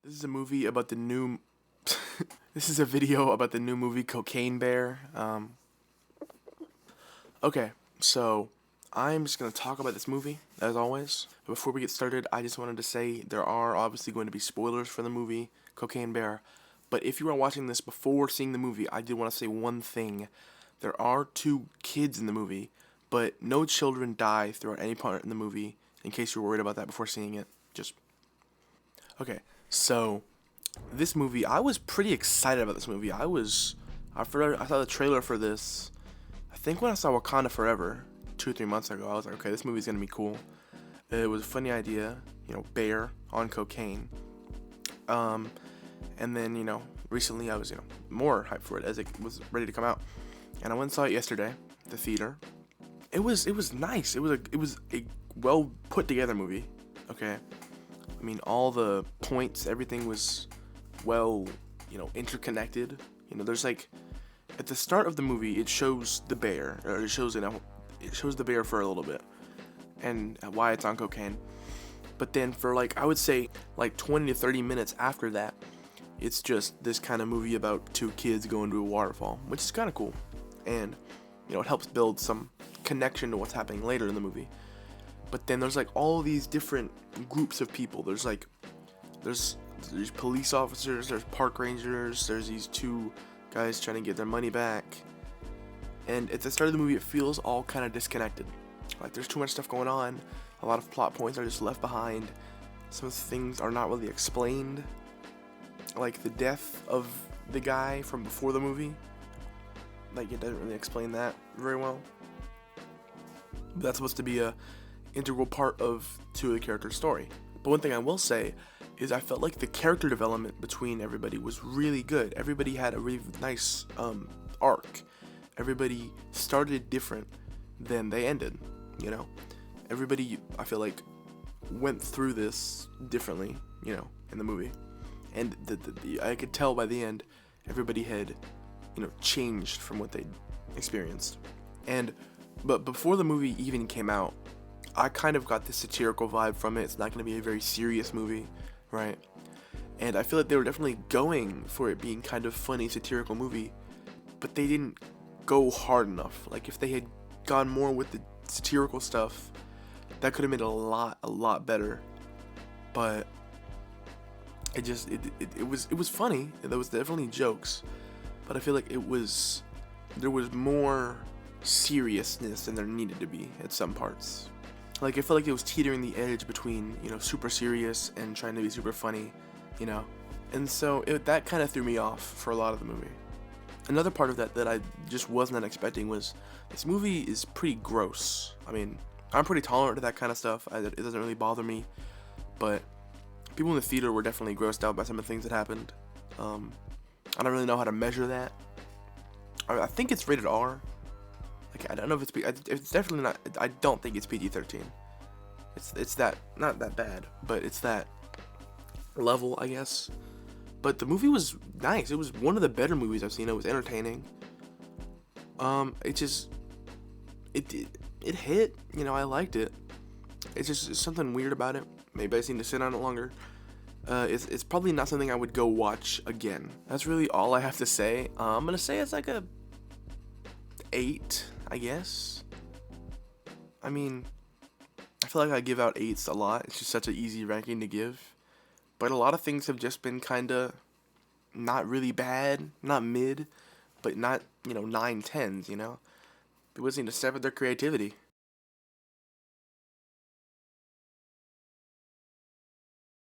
This is a movie about the new. This is a video about the new movie Cocaine Bear. Okay, so I'm just gonna talk about this movie as always. Before we get started, I just wanted to say there are obviously going to be spoilers for the movie Cocaine Bear. But if you are watching this before seeing the movie, I did want to say one thing. There are two kids in the movie, but no children die throughout any part in the movie. In case you were worried about that before seeing it, just okay. So this movie, I was pretty excited about this movie. I saw the trailer for this. I think when I saw Wakanda Forever 2 or 3 months ago, I was like, okay, this movie's gonna be cool. It was a funny idea, bear on cocaine. And then recently I was more hyped for it as it was ready to come out, and I went and saw it yesterday at the theater. It was nice. It was a well put together movie. Okay, I mean all the points, everything was well interconnected. There's like at the start of the movie it shows the bear, or it shows the bear for a little bit and why it's on cocaine. But then for I would say 20 to 30 minutes after that, it's just this kind of movie about two kids going to a waterfall, which is kind of cool. And, it helps build some connection to what's happening later in the movie. But then there's all these different groups of people. There's police officers, there's park rangers, there's these two guys trying to get their money back. And at the start of the movie, it feels all kind of disconnected. There's too much stuff going on. A lot of plot points are just left behind. Some things are not really explained. Like the death of the guy from before the movie. It doesn't really explain that very well. But that's supposed to be a integral part of two of the characters' story. But one thing I will say is I felt like the character development between everybody was really good. Everybody had a really nice arc. Everybody started different than they ended. Everybody, I feel like, went through this differently, in the movie. And I could tell by the end, everybody had, changed from what they'd experienced. But before the movie even came out, I kind of got this satirical vibe from it. It's not going to be a very serious movie, right? And I feel like they were definitely going for it being kind of funny, satirical movie, but they didn't go hard enough. If they had gone more with the satirical stuff, that could have made it a lot better. But it was funny. There was definitely jokes, but I feel like there was more seriousness than there needed to be at some parts. I felt like it was teetering the edge between super serious and trying to be super funny, and so that kind of threw me off for a lot of the movie. Another part of that I just wasn't expecting was this movie is pretty gross. I mean, I'm pretty tolerant to that kind of stuff. It doesn't really bother me, but people in the theater were definitely grossed out by some of the things that happened. I don't really know how to measure that. I think it's rated R. I don't know if it's definitely not. I don't think it's PG-13. It's that, not that bad, but it's that level, I guess. But the movie was nice. It was one of the better movies I've seen. It was entertaining. It hit. I liked it. It's just something weird about it. Maybe I just need to sit on it longer. It's probably not something I would go watch again. That's really all I have to say. I'm gonna say it's like a 8, I guess. I mean, I feel like I give out 8s a lot. It's just such an easy ranking to give. But a lot of things have just been kind of not really bad, not mid, but not 9 10s. People just need to step up their creativity.